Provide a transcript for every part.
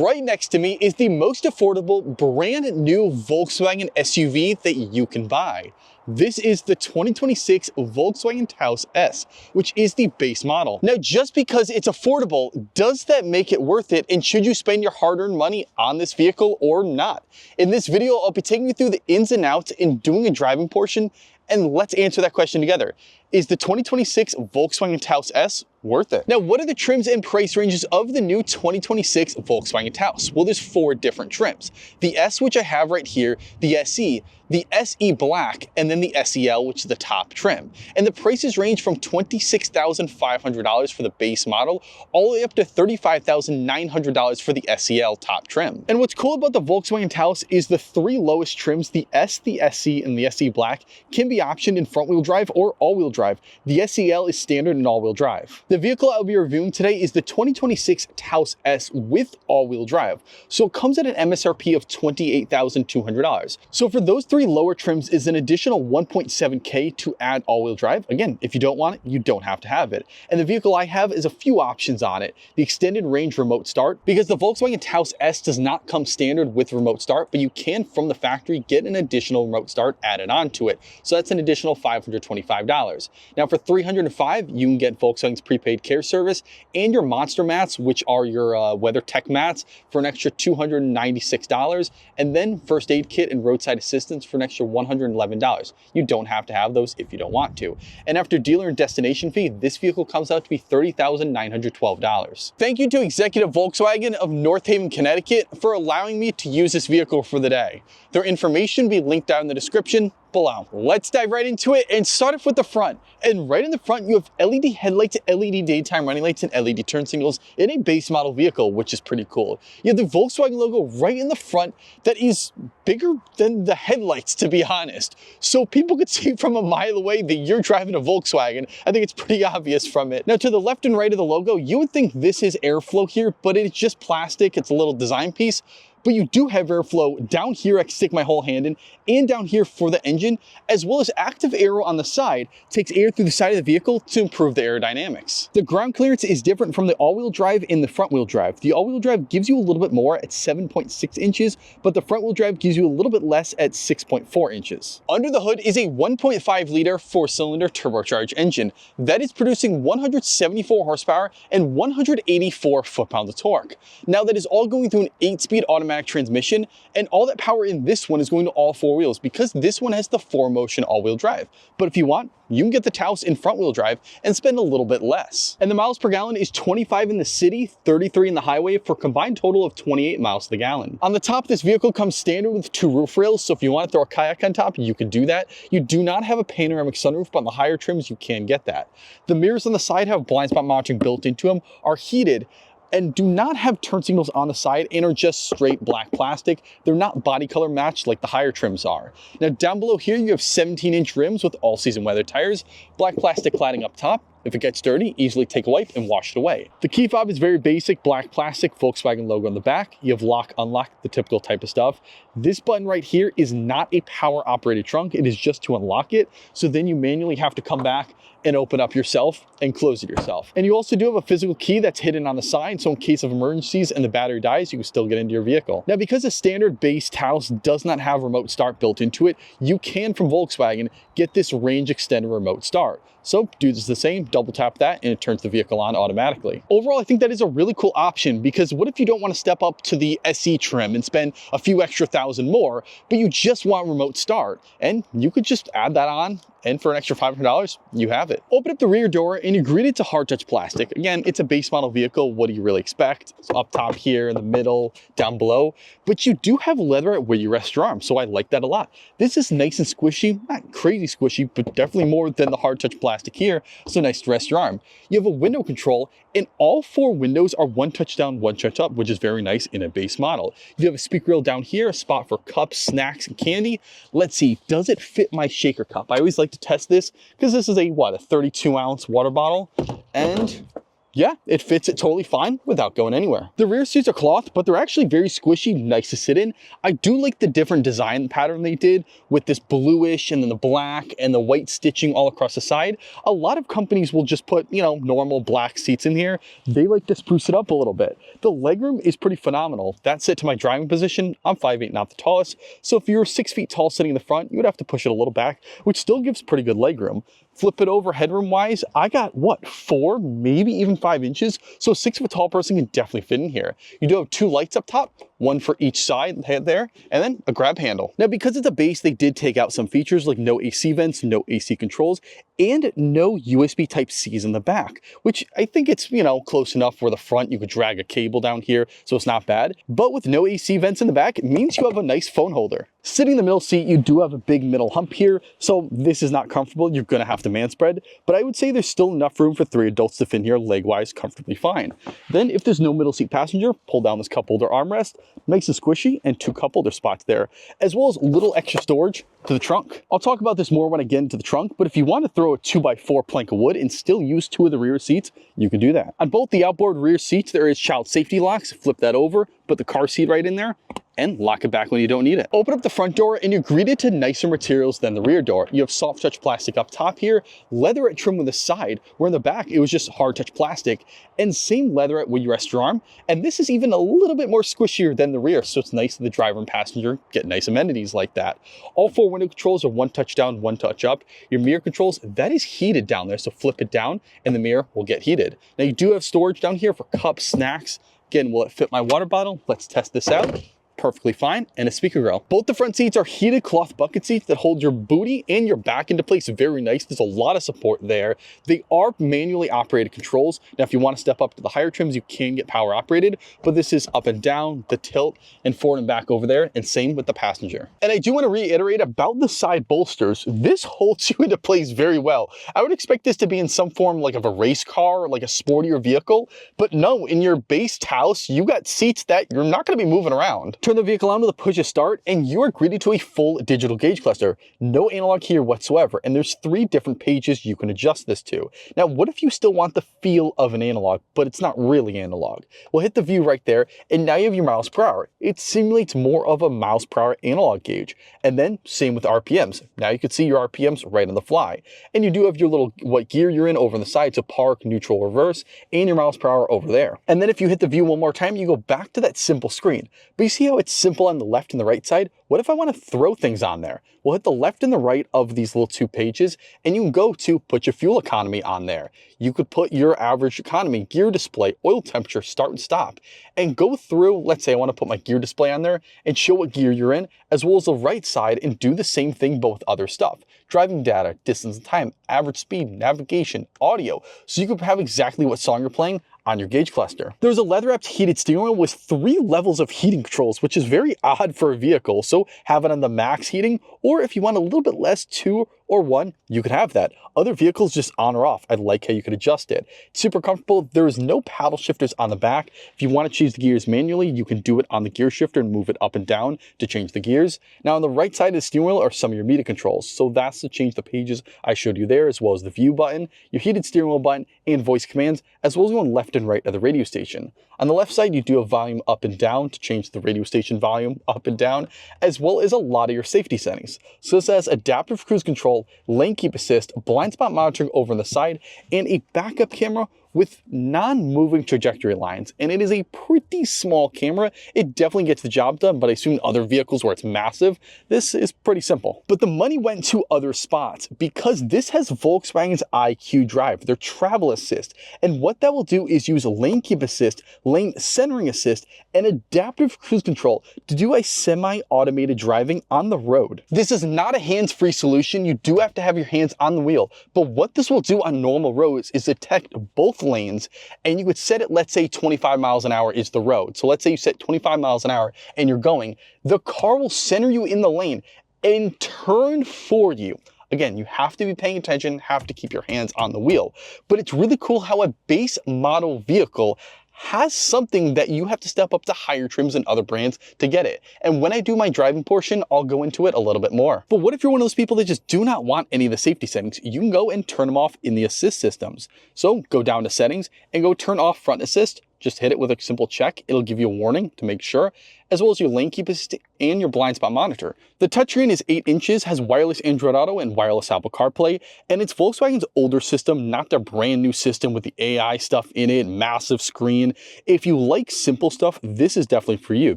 right next to me is the most affordable brand new Volkswagen SUV that you can buy. This is the 2026 Volkswagen Taos S, which is the base model. Now, just because it's affordable, does that make it worth it? And should you spend your hard-earned money on this vehicle or not? In this video, I'll be taking you through the ins and outs and doing a driving portion, and let's answer that question together. Is the 2026 Volkswagen Taos S worth it? Now, what are the trims and price ranges of the new 2026 Volkswagen Taos? Well, there's 4 different trims. The S, which I have right here, the SE, the SE Black, and then the SEL, which is the top trim. And the prices range from $26,500 for the base model, all the way up to $35,900 for the SEL top trim. And what's cool about the Volkswagen Taos is the 3 lowest trims, the S, the SE, and the SE Black, can be optioned in front-wheel drive or all-wheel drive. The SEL is standard in all-wheel drive. The vehicle I'll be reviewing today is the 2026 Taos S with all-wheel drive. So it comes at an MSRP of $28,200. So for those 3 lower trims is an additional $1.7K to add all-wheel drive. Again, if you don't want it, you don't have to have it. And the vehicle I have is a few options on it. The extended range remote start, because the Volkswagen Taos S does not come standard with remote start, but you can from the factory get an additional remote start added onto it. So that's an additional $525. Now for $305, you can get Volkswagen's prepaid care service and your Monster mats, which are your WeatherTech mats, for an extra $296, and then first aid kit and roadside assistance for an extra $111. You don't have to have those if you don't want to. And after dealer and destination fee, this vehicle comes out to be $30,912. Thank you to Executive Volkswagen of North Haven, Connecticut for allowing me to use this vehicle for the day. Their information will be linked down in the description below. Let's dive right into it and start off with the front. And right in the front, you have LED headlights, LED daytime running lights, and LED turn signals in a base model vehicle, which is pretty cool. You have the Volkswagen logo right in the front that is bigger than the headlights, to be honest. So people could see from a mile away that you're driving a Volkswagen. I think it's pretty obvious from it. Now to the left and right of the logo, you would think this is airflow here, but it's just plastic. It's a little design piece. But you do have airflow down here. I can stick my whole hand in, and down here for the engine, as well as active aero on the side, takes air through the side of the vehicle to improve the aerodynamics. The ground clearance is different from the all-wheel drive and the front-wheel drive. The all-wheel drive gives you a little bit more at 7.6 inches, but the front-wheel drive gives you a little bit less at 6.4 inches. Under the hood is a 1.5-liter 4-cylinder turbocharged engine that is producing 174 horsepower and 184 foot-pounds of torque. Now that is all going through an 8-speed automatic transmission, and all that power in this one is going to all 4 wheels because this one has the 4Motion all-wheel drive. But if you want, you can get the Taos in front-wheel drive and spend a little bit less. And the miles per gallon is 25 in the city, 33 in the highway, for a combined total of 28 miles to the gallon. On the top, this vehicle comes standard with 2 roof rails, so if you want to throw a kayak on top, you can do that. You do not have a panoramic sunroof, but on the higher trims, you can get that. The mirrors on the side have blind spot monitoring built into them, are heated, and do not have turn signals on the side and are just straight black plastic. They're not body color matched like the higher trims are. Now down below here, you have 17-inch rims with all-season weather tires, black plastic cladding up top. If it gets dirty, easily take a wipe and wash it away. The key fob is very basic, black plastic, Volkswagen logo on the back. You have lock, unlock, the typical type of stuff. This button right here is not a power operated trunk. It is just to unlock it. So then you manually have to come back and open up yourself and close it yourself. And you also do have a physical key that's hidden on the side, so in case of emergencies and the battery dies, you can still get into your vehicle. Now, because a standard base Taos does not have remote start built into it, you can, from Volkswagen, get this range extended remote start. So do this the same, double tap that, and it turns the vehicle on automatically. Overall, I think that is a really cool option, because what if you don't want to step up to the SE trim and spend a few extra thousand more, but you just want remote start? And you could just add that on, and for an extra $500, you have it. Open up the rear door and you're greeted to hard touch plastic. Again, it's a base model vehicle. What do you really expect? It's up top here, in the middle, down below, but you do have leather where you rest your arm, so I like that a lot. This is nice and squishy, not crazy squishy, but definitely more than the hard touch plastic here, so nice to rest your arm. You have a window control, and all 4 windows are one touch down, one touch up, which is very nice in a base model. You have a speaker rail down here, a spot for cups, snacks, and candy. Let's see, does it fit my shaker cup? I always like to test this because this is a 32-ounce water bottle, and Yeah, it fits it totally fine without going anywhere. The rear seats are cloth, but they're actually very squishy, nice to sit in. I do like the different design pattern they did with this bluish and then the black and the white stitching all across the side. A lot of companies will just put, normal black seats in here. They like to spruce it up a little bit. The legroom is pretty phenomenal. That's it to my driving position. I'm 5'8", not the tallest. So if you're 6 feet tall sitting in the front, you would have to push it a little back, which still gives pretty good legroom. Flip it over headroom wise, I got 4, maybe even 5 inches. So a 6 foot tall person can definitely fit in here. You do have 2 lights up top, one for each side there, and then a grab handle. Now, because it's a base, they did take out some features like no AC vents, no AC controls, and no USB Type-Cs in the back, which I think it's, close enough where the front you could drag a cable down here, so it's not bad. But with no AC vents in the back, it means you have a nice phone holder. Sitting in the middle seat, you do have a big middle hump here, so this is not comfortable. You're gonna have to man spread, but I would say there's still enough room for 3 adults to fit in here leg-wise comfortably fine. Then if there's no middle seat passenger, pull down this cup holder armrest, nice and squishy, and 2 cup holder spots there, as well as little extra storage to the trunk. I'll talk about this more when I get into the trunk, but if you want to throw a 2x4 plank of wood and still use 2 of the rear seats, you can do that. On both the outboard rear seats, there is child safety locks. Flip that over, put the car seat right in there, and lock it back when you don't need it. Open up the front door and you're greeted to nicer materials than the rear door. You have soft touch plastic up top here, leatherette trim on the side, where in the back it was just hard touch plastic, and same leatherette where you rest your arm. And this is even a little bit more squishier than the rear, so it's nice that the driver and passenger get nice amenities like that. All 4 window controls are 1 touch down, 1 touch up. Your mirror controls, that is heated down there, so flip it down and the mirror will get heated. Now you do have storage down here for cups, snacks. Again, will it fit my water bottle? Let's test this out. Perfectly fine, and a speaker grill. Both the front seats are heated cloth bucket seats that hold your booty and your back into place very nice. There's a lot of support there. They are manually operated controls. Now, if you want to step up to the higher trims, you can get power operated, but this is up and down, the tilt, and forward and back over there, and same with the passenger. And I do want to reiterate about the side bolsters. This holds you into place very well. I would expect this to be in some form like of a race car, like a sportier vehicle, but no, in your base Taos, you got seats that you're not going to be moving around. Turn the vehicle on with a push to start, and you are greeted to a full digital gauge cluster. No analog here whatsoever, and there's 3 different pages you can adjust this to. Now, what if you still want the feel of an analog, but it's not really analog? Well, hit the view right there, and now you have your miles per hour. It simulates more of a miles per hour analog gauge. And then, same with RPMs. Now you can see your RPMs right on the fly. And you do have your little, what gear you're in over on the side, so park, neutral, reverse, and your miles per hour over there. And then if you hit the view one more time, you go back to that simple screen. But you see how it's simple on the left and the right side? What if I want to throw things on there? We'll hit the left and the right of these little 2 pages, and you can go to put your fuel economy on there. You could put your average economy, gear display, oil temperature, start and stop, and go through. Let's say I want to put my gear display on there and show what gear you're in, as well as the right side, and do the same thing but with other stuff. Driving data, distance and time, average speed, navigation, audio, so you could have exactly what song you're playing on your gauge cluster. There's a leather-wrapped heated steering wheel with 3 levels of heating controls, which is very odd for a vehicle. So have it on the max heating, or if you want a little bit less, 2 or 1, you could have that. Other vehicles just on or off. I like how you could adjust it. It's super comfortable. There is no paddle shifters on the back. If you want to change the gears manually, you can do it on the gear shifter and move it up and down to change the gears. Now on the right side of the steering wheel are some of your media controls. So that's to change the pages I showed you there, as well as the view button, your heated steering wheel button, and voice commands, as well as going left and right of the radio station. On the left side, you do have volume up and down to change the radio station volume up and down, as well as a lot of your safety settings. So this has adaptive cruise control, lane keep assist, blind spot monitoring over on the side, and a backup camera with non-moving trajectory lines. And it is a pretty small camera. It definitely gets the job done, but I assume other vehicles where it's massive, this is pretty simple. But the money went to other spots because this has Volkswagen's IQ Drive, their travel assist. And what that will do is use lane keep assist, lane centering assist, and adaptive cruise control to do a semi-automated driving on the road. This is not a hands-free solution. You do have to have your hands on the wheel. But what this will do on normal roads is detect both lanes, and you could set it, let's say 25 miles an hour is the road. So let's say you set 25 miles an hour and you're going, the car will center you in the lane and turn for you. Again, you have to be paying attention, have to keep your hands on the wheel. But it's really cool how a base model vehicle has something that you have to step up to higher trims than other brands to get it. And when I do my driving portion, I'll go into it a little bit more. But what if you're one of those people that just do not want any of the safety settings? You can go and turn them off in the assist systems. So go down to settings and go turn off front assist. Just hit it with a simple check. It'll give you a warning to make sure, as well as your lane keep assist and your blind spot monitor. The touchscreen is 8 inches, has wireless Android Auto and wireless Apple CarPlay, and it's Volkswagen's older system, not their brand new system with the AI stuff in it, massive screen. If you like simple stuff, this is definitely for you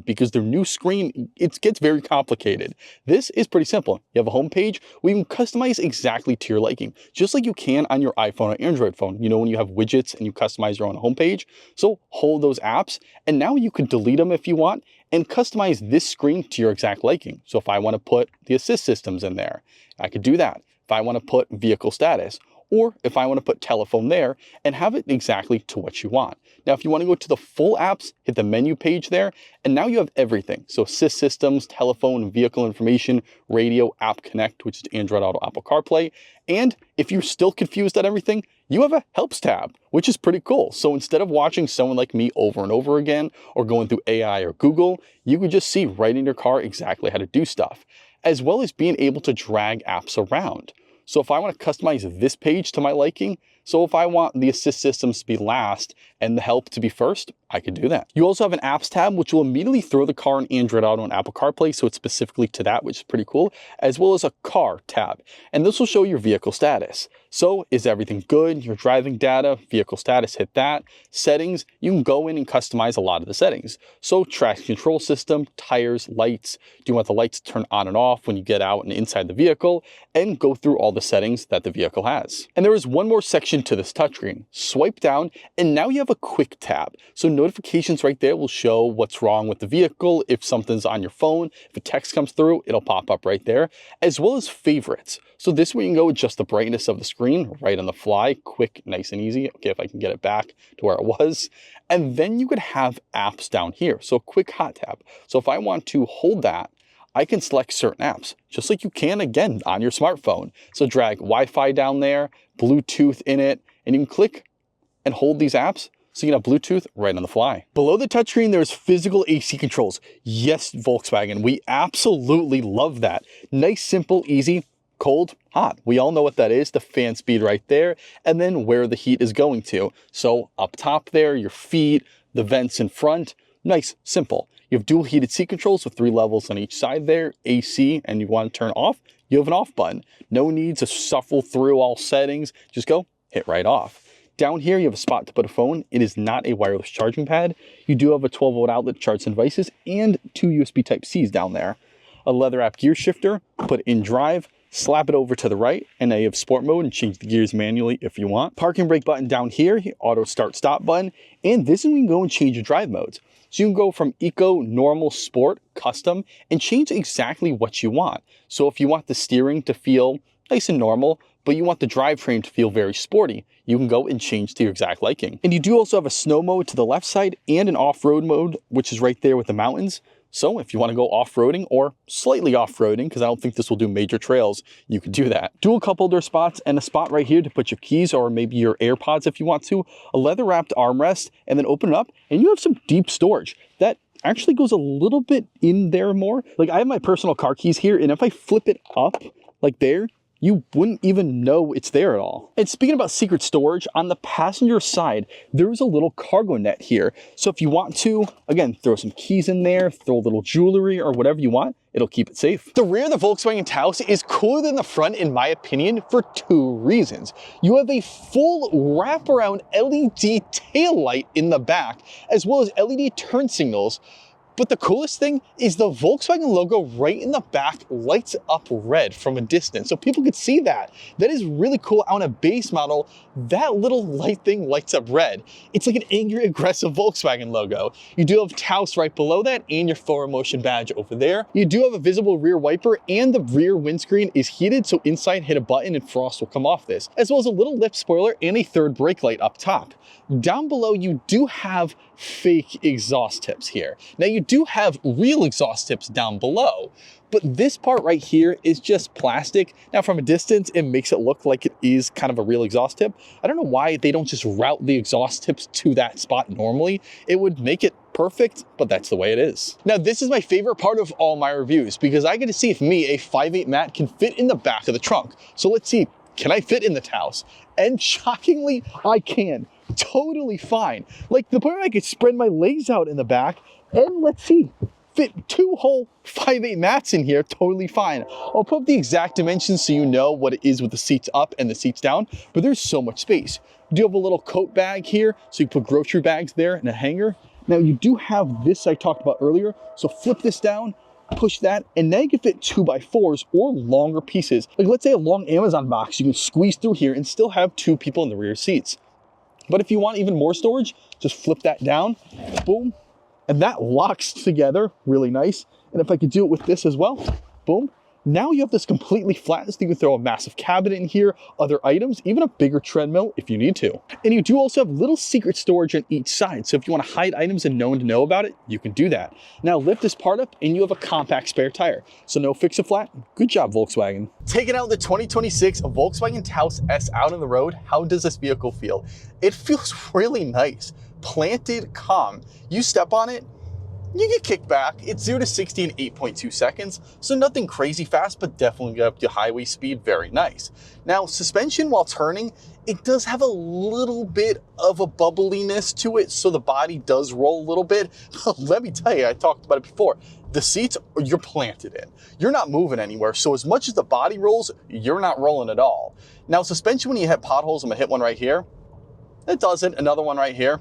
because their new screen, it gets very complicated. This is pretty simple. You have a home page where you can customize exactly to your liking, just like you can on your iPhone or Android phone. You know, when you have widgets and you customize your own homepage. So hold those apps, and now you can delete them if you want and customize this screen to your exact liking. So if I want to put the assist systems in there, I could do that. If I want to put vehicle status, or if I want to put telephone there and have it exactly to what you want. Now, if you want to go to the full apps, hit the menu page there, and now you have everything. So assist systems, telephone, vehicle information, radio, app connect, which is Android Auto, Apple CarPlay. And if you're still confused at everything, you have a helps tab, which is pretty cool. So instead of watching someone like me over and over again, or going through AI or Google, you could just see right in your car exactly how to do stuff, as well as being able to drag apps around. So if I want to customize this page to my liking, so if I want the assist systems to be last and the help to be first, I could do that. You also have an apps tab, which will immediately throw the car in Android Auto and Apple CarPlay, so it's specifically to that, which is pretty cool, as well as a car tab. And this will show your vehicle status. So is everything good? Your driving data, vehicle status, hit that. Settings, you can go in and customize a lot of the settings. So traction control system, tires, lights. Do you want the lights to turn on and off when you get out and inside the vehicle? And go through all the settings that the vehicle has. And there is one more section to this touchscreen. Swipe down, and now you have a quick tab. So notifications right there will show what's wrong with the vehicle. If something's on your phone, if a text comes through, it'll pop up right there, as well as favorites. So this way you can go adjust the brightness of the screen right on the fly, quick, nice and easy. Okay, if I can get it back to where it was. And then you could have apps down here. So a quick hot tab. So if I want to hold that, I can select certain apps, just like you can, again, on your smartphone. So drag Wi-Fi down there, Bluetooth in it, and you can click and hold these apps so you can have Bluetooth right on the fly. Below the touchscreen, there's physical AC controls. Yes, Volkswagen, we absolutely love that. Nice, simple, easy, cold, hot. We all know what that is, the fan speed right there, and then where the heat is going to. So up top there, your feet, the vents in front, nice, simple. You have dual heated seat controls with 3 levels on each side there, AC, and you want to turn off, you have an off button. No need to shuffle through all settings, just go hit right off. Down here, you have a spot to put a phone. It is not a wireless charging pad. You do have a 12-volt outlet to charge some devices and 2 USB Type-Cs down there. A leather wrap gear shifter, put in drive, slap it over to the right, and now you have sport mode and change the gears manually if you want. Parking brake button down here, auto start stop button, and this is when you can go and change your drive modes. So you can go from eco, normal, sport, custom, and change exactly what you want. So if you want the steering to feel nice and normal, but you want the drivetrain to feel very sporty, you can go and change to your exact liking. And you do also have a snow mode to the left side and an off-road mode, which is right there with the mountains. So if you want to go off-roading or slightly off-roading, because I don't think this will do major trails, you could do that. Dual cup holder spots and a spot right here to put your keys or maybe your AirPods if you want to, a leather wrapped armrest, and then open it up and you have some deep storage that actually goes a little bit in there more. Like I have my personal car keys here, and if I flip it up like there, you wouldn't even know it's there at all. And speaking about secret storage, on the passenger side, there's a little cargo net here. So if you want to, again, throw some keys in there, throw a little jewelry or whatever you want, it'll keep it safe. The rear of the Volkswagen Taos is cooler than the front, in my opinion, for 2 reasons. You have a full wraparound LED taillight in the back, as well as LED turn signals. But the coolest thing is the Volkswagen logo right in the back lights up red from a distance, so people could see that. That is really cool. On a base model, that little light thing lights up red. It's like an angry, aggressive Volkswagen logo. You do have Taos right below that and your forward motion badge over there. You do have a visible rear wiper, and the rear windscreen is heated, so inside hit a button and frost will come off this, as well as a little lip spoiler and a third brake light up top. Down below, you do have fake exhaust tips here. Now, you do have real exhaust tips down below, but this part right here is just plastic. Now from a distance, it makes it look like it is kind of a real exhaust tip. I don't know why they don't just route the exhaust tips to that spot normally. It would make it perfect, but that's the way it is. Now, this is my favorite part of all my reviews because I get to see if me, a 5.8 Matt, can fit in the back of the trunk. So let's see, can I fit in the Taos? And shockingly, I can. Totally fine. Like the point where I could spread my legs out in the back and let's see, fit 2 whole 5.8 Matts in here, totally fine. I'll put up the exact dimensions so you know what it is with the seats up and the seats down, but there's so much space. You do have a little coat bag here, so you put grocery bags there and a hanger. Now you do have this I talked about earlier, so flip this down, push that, and now you can fit 2x4s or longer pieces. Like let's say a long Amazon box, you can squeeze through here and still have 2 people in the rear seats. But if you want even more storage, just flip that down, boom, and that locks together really nice. And if I could do it with this as well, boom, now you have this completely flat, so you can throw a massive cabinet in here, other items, even a bigger treadmill if you need to. And you do also have little secret storage on each side. So if you want to hide items and no one to know about it, you can do that. Now lift this part up and you have a compact spare tire. So no fix-a-flat. Good job, Volkswagen. Taking out the 2026 Volkswagen Taos S out on the road, how does this vehicle feel? It feels really nice. Planted, calm. You step on it, you get kicked back. It's 0 to 60 in 8.2 seconds, so nothing crazy fast, but definitely get up to highway speed, very nice. Now, suspension while turning, it does have a little bit of a bubbliness to it, so the body does roll a little bit. Let me tell you, I talked about it before, the seats, you're planted in. You're not moving anywhere, so as much as the body rolls, you're not rolling at all. Now, suspension, when you hit potholes, I'm gonna hit one right here. It doesn't, another one right here.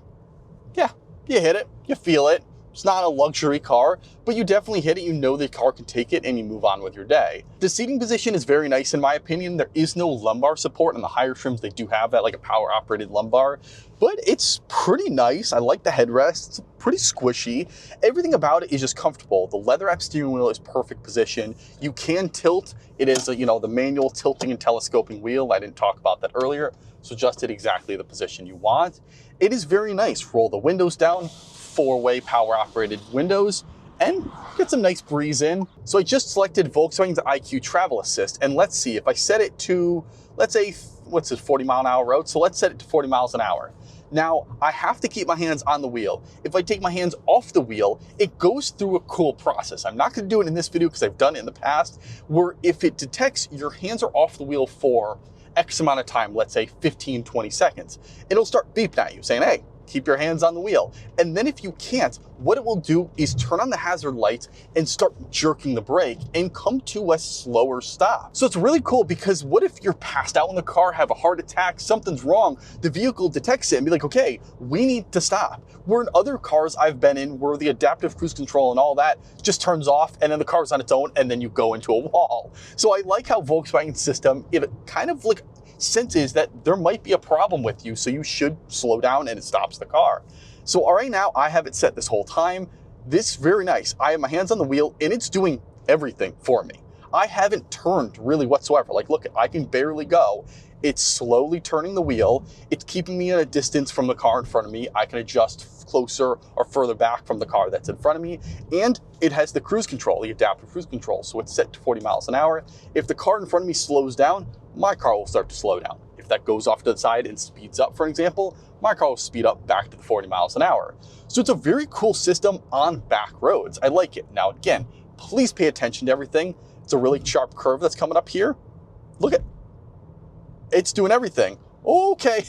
Yeah, you hit it, you feel it. It's not a luxury car, but you definitely hit it, you know the car can take it and you move on with your day. The seating position is very nice in my opinion. There is no lumbar support. On the higher trims, they do have that, like a power operated lumbar, but it's pretty nice. I like the headrest, it's pretty squishy. Everything about it is just comfortable. The leather wrap steering wheel is perfect position. You can tilt. It is, the manual tilting and telescoping wheel. I didn't talk about that earlier, so just at exactly the position you want. It is very nice. Roll the windows down, 4-way power operated windows, and get some nice breeze in. So I just selected Volkswagen's IQ Travel Assist, and let's see, if I set it to, let's say, what's it, 40 mile an hour road? So let's set it to 40 miles an hour. Now, I have to keep my hands on the wheel. If I take my hands off the wheel, it goes through a cool process. I'm not gonna do it in this video because I've done it in the past, where if it detects your hands are off the wheel for X amount of time, let's say 15, 20 seconds, it'll start beeping at you saying, hey, keep your hands on the wheel. And then if you can't, what it will do is turn on the hazard lights and start jerking the brake and come to a slower stop. So it's really cool because what if you're passed out in the car, have a heart attack, something's wrong, the vehicle detects it and be like, okay, we need to stop. Where in other cars I've been in where the adaptive cruise control and all that just turns off and then the car's on its own and then you go into a wall. So I like how Volkswagen's system, it kind of like senses that there might be a problem with you, so you should slow down and it stops the car. So all right, now I have it set this whole time. This is very nice. I have my hands on the wheel and it's doing everything for me. I haven't turned really whatsoever. Like, look, I can barely go. It's slowly turning the wheel. It's keeping me at a distance from the car in front of me. I can adjust closer or further back from the car that's in front of me. And it has the cruise control, the adaptive cruise control. So it's set to 40 miles an hour. If the car in front of me slows down, my car will start to slow down. If that goes off to the side and speeds up, for example, my car will speed up back to the 40 miles an hour. So it's a very cool system on back roads. I like it. Now, again, please pay attention to everything. It's a really sharp curve that's coming up here. Look at, it's doing everything. Okay,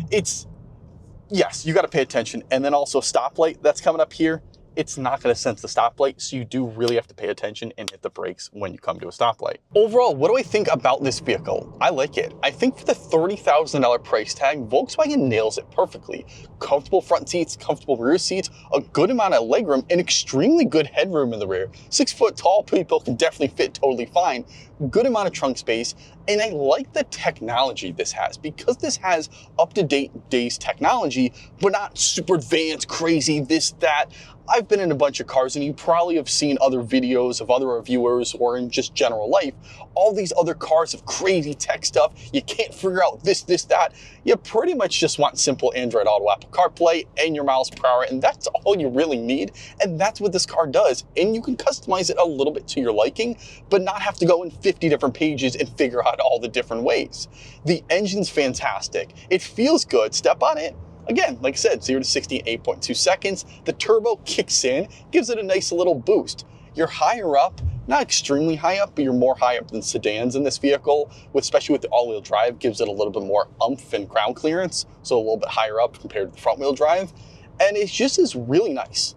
yes, you gotta pay attention. And then also a stoplight that's coming up here. It's not gonna sense the stoplight, so you do really have to pay attention and hit the brakes when you come to a stoplight. Overall, what do I think about this vehicle? I like it. I think for the $30,000 price tag, Volkswagen nails it perfectly. Comfortable front seats, comfortable rear seats, a good amount of legroom, and extremely good headroom in the rear. 6 foot tall people can definitely fit totally fine. Good amount of trunk space, and I like the technology this has because this has up-to-date days technology, but not super advanced, crazy, this, that. I've been in a bunch of cars, and you probably have seen other videos of other reviewers or in just general life, all these other cars have crazy tech stuff. You can't figure out this, that. You pretty much just want simple Android Auto, Apple CarPlay, and your miles per hour, and that's all you really need. And that's what this car does. And you can customize it a little bit to your liking, but not have to go in 50 different pages and figure out all the different ways. The engine's fantastic. It feels good. Step on it. Again, like I said, 0 to 60 in 8.2 seconds. The turbo kicks in, gives it a nice little boost. You're higher up, not extremely high up, but you're more high up than sedans in this vehicle, especially with the all-wheel drive, gives it a little bit more oomph and ground clearance, so a little bit higher up compared to the front-wheel drive. And it just is really nice.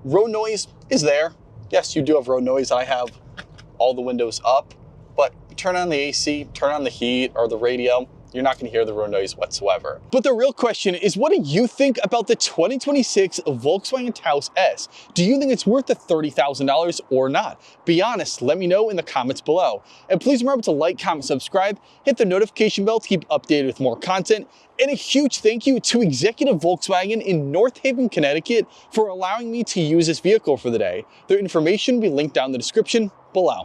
Road noise is there. Yes, you do have road noise. I have all the windows up, but turn on the AC, turn on the heat or the radio, you're not going to hear the road noise whatsoever. But the real question is, what do you think about the 2026 Volkswagen Taos S? Do you think it's worth the $30,000 or not? Be honest, let me know in the comments below. And please remember to like, comment, subscribe, hit the notification bell to keep updated with more content. And a huge thank you to Executive Volkswagen in North Haven, Connecticut for allowing me to use this vehicle for the day. Their information will be linked down in the description below.